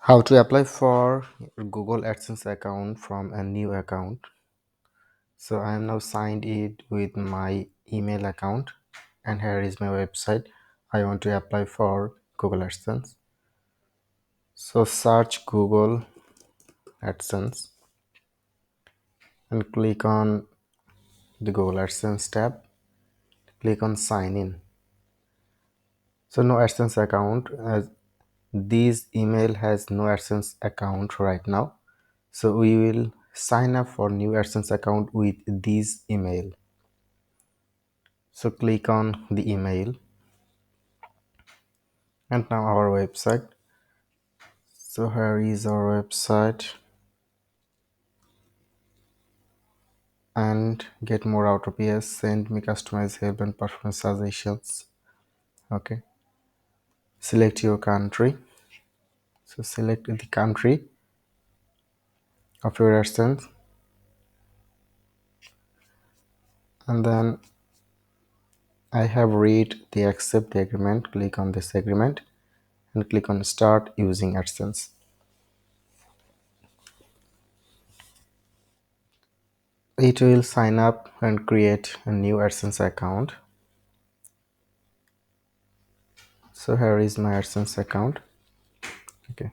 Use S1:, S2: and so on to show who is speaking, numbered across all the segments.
S1: How to apply for Google AdSense account from a new account. So I am now signed in with my email account, and here is my website. I want to apply for Google AdSense. So search Google AdSense and click on the Google AdSense tab. Click on sign in. So no AdSense account, as this email has no AdSense account right now. So we will sign up for new AdSense account with this email. So click on the email, and now our website. So here is our website, and get more out of here. Send me customized help and performance suggestions. Okay, select your country. So select the country of your AdSense, and then I have read the accept the agreement. Click on this agreement and click on start using AdSense. It will sign up and create a new AdSense account. So here is my AdSense account. Okay,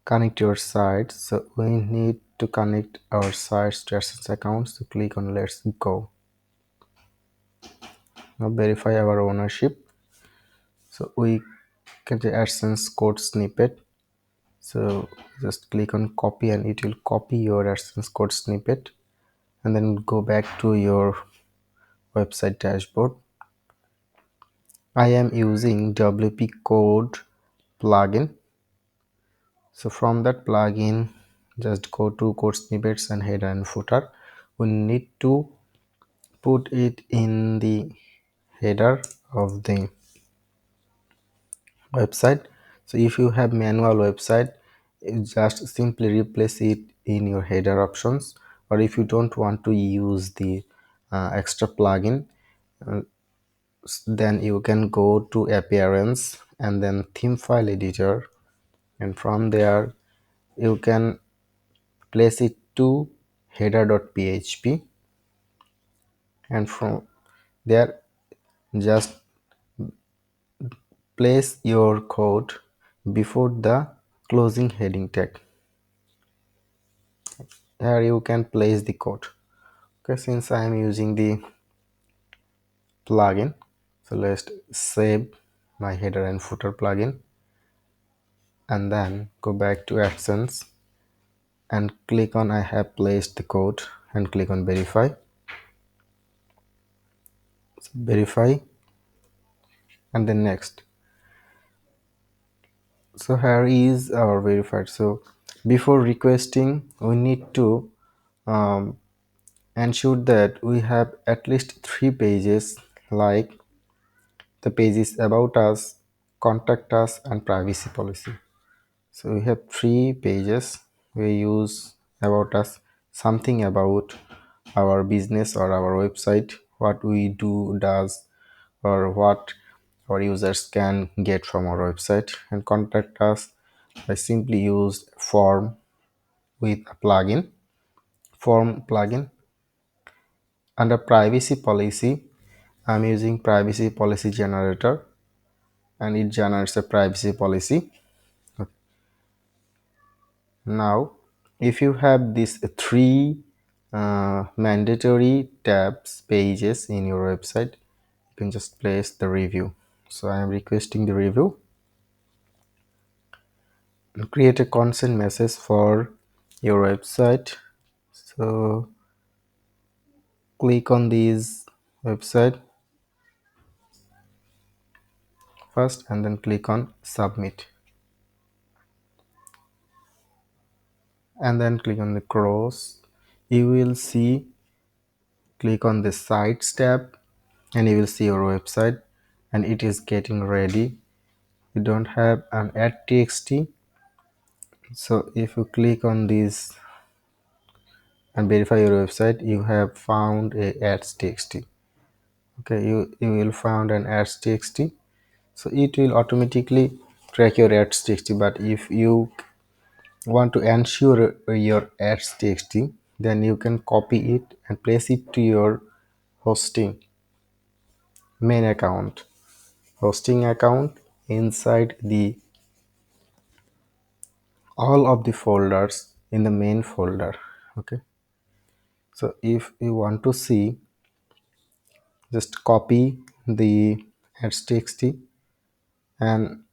S1: connect your site. So we need to connect our sites to AdSense accounts. So click on let's go. Now verify our ownership. So we get the AdSense code snippet. So just click on copy, and it will copy your AdSense code snippet, and then go back to your website dashboard. I am using WP code plugin. So from that plugin, just go to code snippets and header and footer. We need to put it in the header of the website. So if you have manual website, you just simply replace it in your header options. Or if you don't want to use the extra plugin, then you can go to appearance and then theme file editor, and from there you can place it to header.php, and from there just place your code before the closing heading tag. Here you can place the code. Okay, since I am using the plugin, so let's save my header and footer plugin, and then go back to AdSense and click on I have placed the code, and click on verify. So verify, and then next. So here is our verified. So before requesting, we need to ensure that we have at least 3 pages, like the pages about us, contact us, and privacy policy. So we have 3 pages. We use about us, something about our business or our website, what we does, or what our users can get from our website. And contact us, I simply used form with a plugin, form plugin. Under privacy policy, I'm using privacy policy generator, and it generates a privacy policy. Now if you have these 3 mandatory tabs pages in your website, you can just place the review. So I am requesting the review, and create a consent message for your website. So click on this website first, and then click on submit, and then click on the cross. You will see, click on the sites tab, and you will see your website, and it is getting ready. You don't have an Ads.txt, so if you click on this and verify your website, you have found a Ads.txt. Okay, you will found an Ads.txt. So it will automatically track your ads.txt. But if you want to ensure your ads.txt, then you can copy it and place it to your hosting main account, hosting account, inside the all of the folders in the main folder. Okay, so if you want to see, just copy the ads.txt and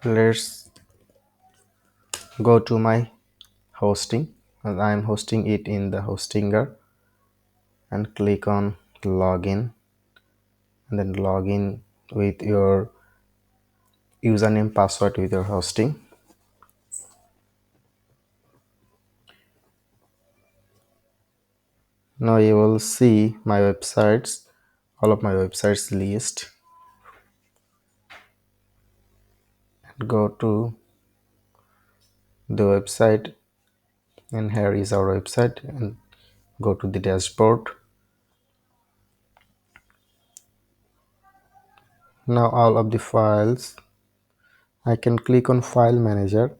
S1: let's go to my hosting, and I'm hosting it in the hostinger, and click on login, and then log in with your username password with your hosting. Now you will see my websites, all of my websites list. Go to the website, and here is our website, and go to the dashboard. Now all of the files, I can click on file manager,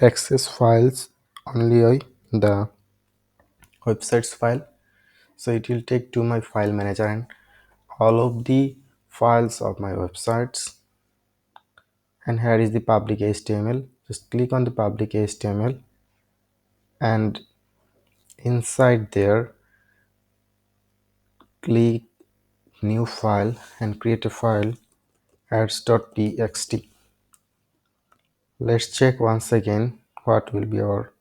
S1: access files only the websites file, so it will take to my file manager and all of the files of my websites. And here is the public HTML. Just click on the public HTML, and inside there click new file and create a file, ads.txt. Let's check once again what will be our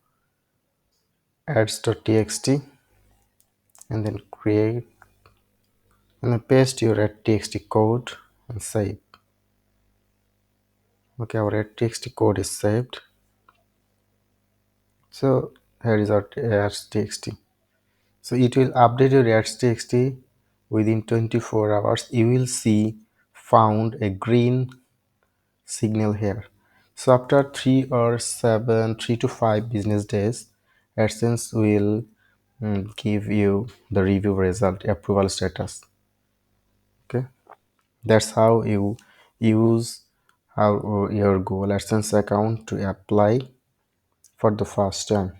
S1: ads.txt, and then create and then paste your ads.txt code and save. Okay, our ads.txt code is saved. So here is our ads.txt. So it will update your ads.txt within 24 hours. You will see found a green signal here. So after 3 to 5 business days, AdSense will give you the review result, approval status. Okay, that's how you use your Google AdSense account to apply for the first time.